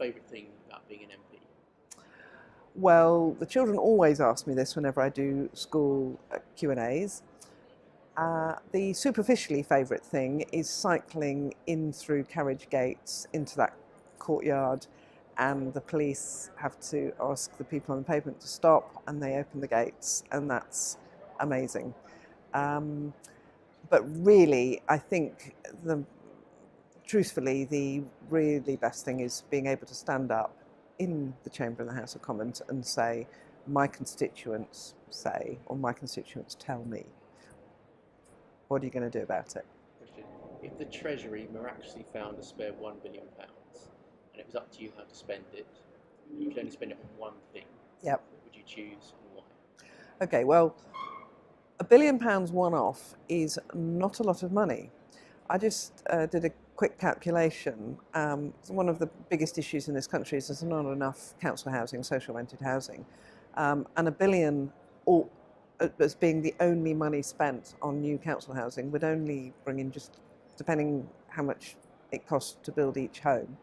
favourite thing about being an MP? Well, the children always ask me this whenever I do school Q&As. The superficially favourite thing is cycling in through carriage gates into that courtyard, and the police have to ask the people on the pavement to stop, and they open the gates, and that's amazing. But really, I think truthfully, the really best thing is being able to stand up in the Chamber in the House of Commons and say, my constituents say, or my constituents tell me. What are you going to do about it? Question. If the Treasury miraculously found a spare £1 billion and it was up to you how to spend it, you could only spend it on one thing, Yep. what would you choose and why? Okay, well, £1 billion one-off is not a lot of money. I just did a quick calculation. One of the biggest issues in this country is there's not enough council housing, social rented housing, and £1 billion as being the only money spent on new council housing would only bring in, just depending how much it costs to build each home,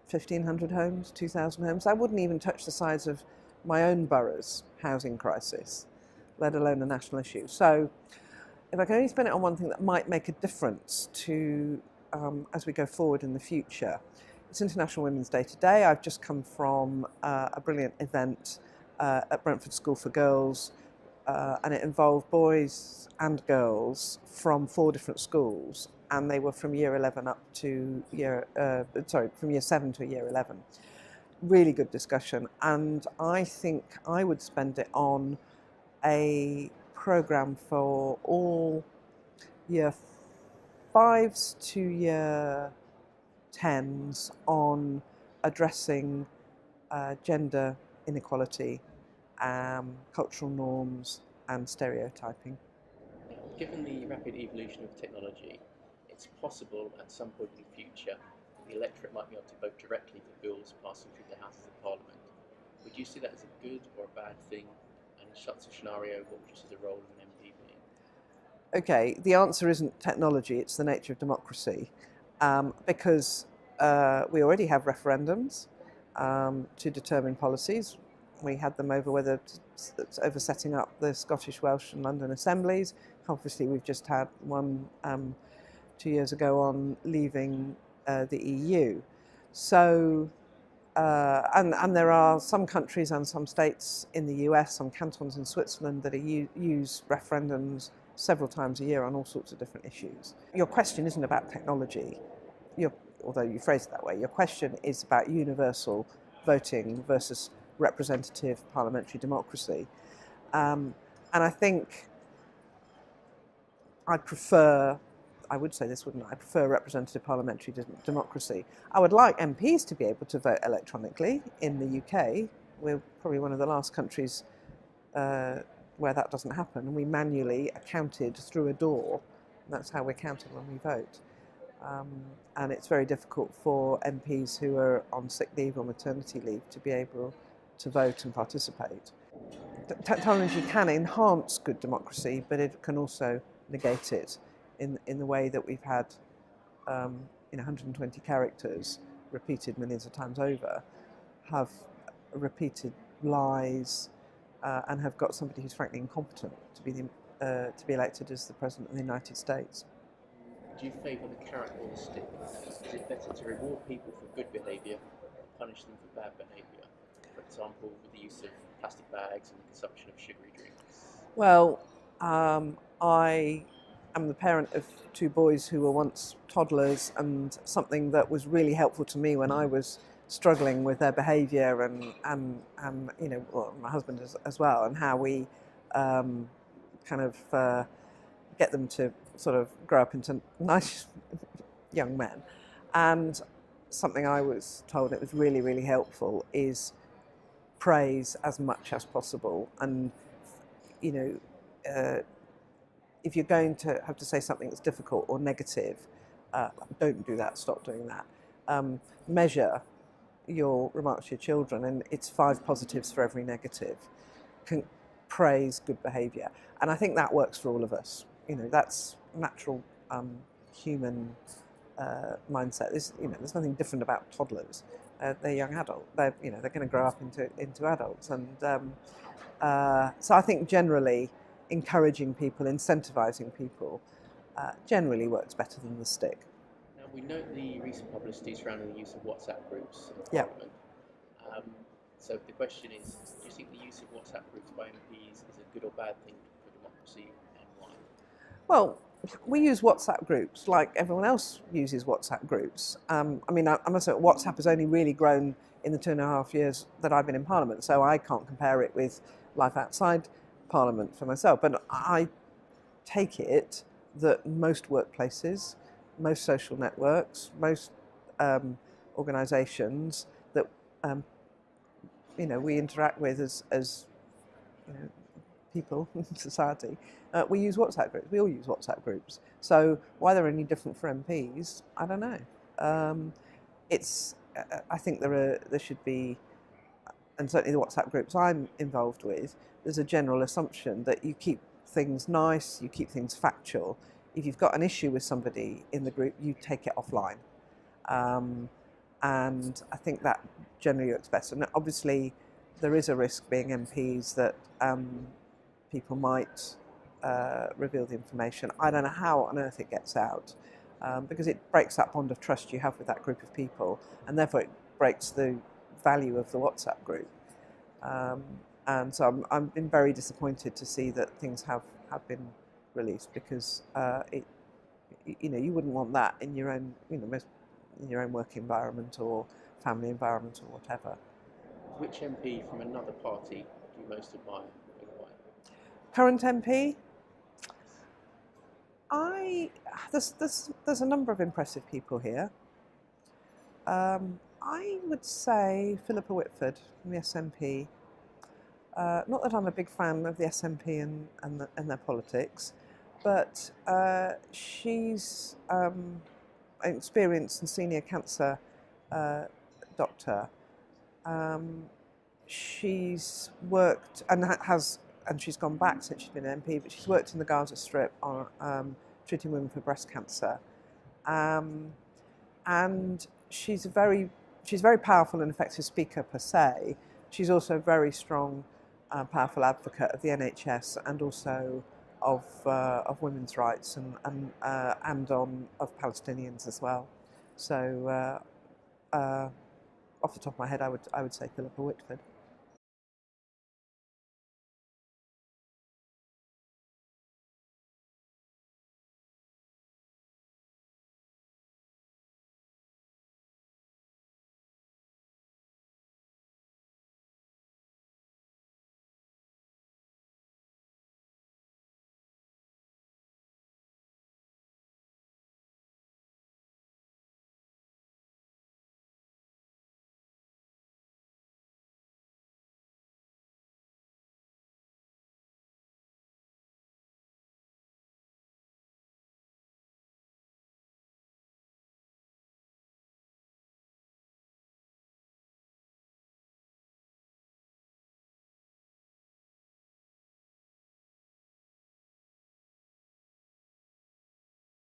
1,500 homes, 2,000 homes. That wouldn't even touch the size of my own borough's housing crisis, let alone a national issue. So if I can only spend it on one thing that might make a difference to as we go forward in the future, it's International Women's Day today. I've just come from a brilliant event at Brentford School for Girls, and it involved boys and girls from 4 different schools, and they were from year 11 up to from year 7 to year 11. Really good discussion, and I think I would spend it on a programme for all year 5s to year 10s on addressing gender inequality, cultural norms and stereotyping. Given the rapid evolution of technology, it's possible at some point in the future the electorate might be able to vote directly for bills passing through the Houses of Parliament. Would you see that as a good or a bad thing? And in such a scenario, what would you see the role of an MP being? Okay, the answer isn't technology, it's the nature of democracy, because we already have referendums to determine policies. We had them over over setting up the Scottish, Welsh and London assemblies. Obviously we've just had one 2 years ago on leaving the EU. So, and there are some countries and some states in the US, some cantons in Switzerland that use referendums several times a year on all sorts of different issues. Your question isn't about technology, although you phrase it that way. Your question is about universal voting versus representative parliamentary democracy. And I think I would say this, wouldn't I? I prefer representative parliamentary democracy. I would like MPs to be able to vote electronically in the UK. We're probably one of the last countries where that doesn't happen, and we manually are counted through a door. And that's how we're counted when we vote. And it's very difficult for MPs who are on sick leave or maternity leave to be able to vote and participate. Technology can enhance good democracy, but it can also negate it in the way that we've had 120 characters repeated millions of times over, have repeated lies, and have got somebody who's frankly incompetent to be elected as the President of the United States. Do you favour the carrot or the stick? Is it better to reward people for good behaviour or punish them for bad behaviour? For example, with the use of plastic bags and the consumption of sugary drinks? Well, I am the parent of 2 boys who were once toddlers, and something that was really helpful to me when I was struggling with their behaviour and my husband as well, and how we get them to sort of grow up into nice young men. And something I was told that was really, really helpful is praise as much as possible. And, if you're going to have to say something that's difficult or negative, don't do that, stop doing that. Measure your remarks to your children, and it's 5 positives for every negative. Praise good behaviour. And I think that works for all of us. That's natural human mindset. There's nothing different about toddlers. they're young adult. They're they're going to grow up into adults, and so I think generally encouraging people, incentivizing people, generally works better than the stick. Now, we note the recent publicity surrounding the use of WhatsApp groups in Yeah. Parliament. Um, so the question is, do you think the use of WhatsApp groups by MPs is a good or bad thing for democracy, and why? Well, we use WhatsApp groups like everyone else uses WhatsApp groups. I mean, I must say WhatsApp has only really grown in the 2.5 years that I've been in Parliament, so I can't compare it with life outside Parliament for myself. But I take it that most workplaces, most social networks, most organisations that we interact with as people in society, we use WhatsApp groups. We all use WhatsApp groups. So why they're any different for MPs, I don't know. I think there should be, and certainly the WhatsApp groups I'm involved with, there's a general assumption that you keep things nice, you keep things factual. If you've got an issue with somebody in the group, you take it offline. And I think that generally works best. And obviously, there is a risk being MPs that people might reveal the information. I don't know how on earth it gets out, because it breaks that bond of trust you have with that group of people, and therefore it breaks the value of the WhatsApp group. And so I've been very disappointed to see that things have been released, because you wouldn't want that in your own in your own work environment or family environment or whatever. Which MP from another party do you most admire, and why? Current MP, there's a number of impressive people here. I would say Philippa Whitford from the SNP. Not that I'm a big fan of the SNP and their politics, but she's an experienced and senior cancer doctor. She's worked and she's gone back since she's been an MP, but she's worked in the Gaza Strip on treating women for breast cancer, and she's a very powerful and effective speaker per se. She's also a very strong, powerful advocate of the NHS and also of women's rights and of Palestinians as well. So, off the top of my head, I would say Philippa Whitford.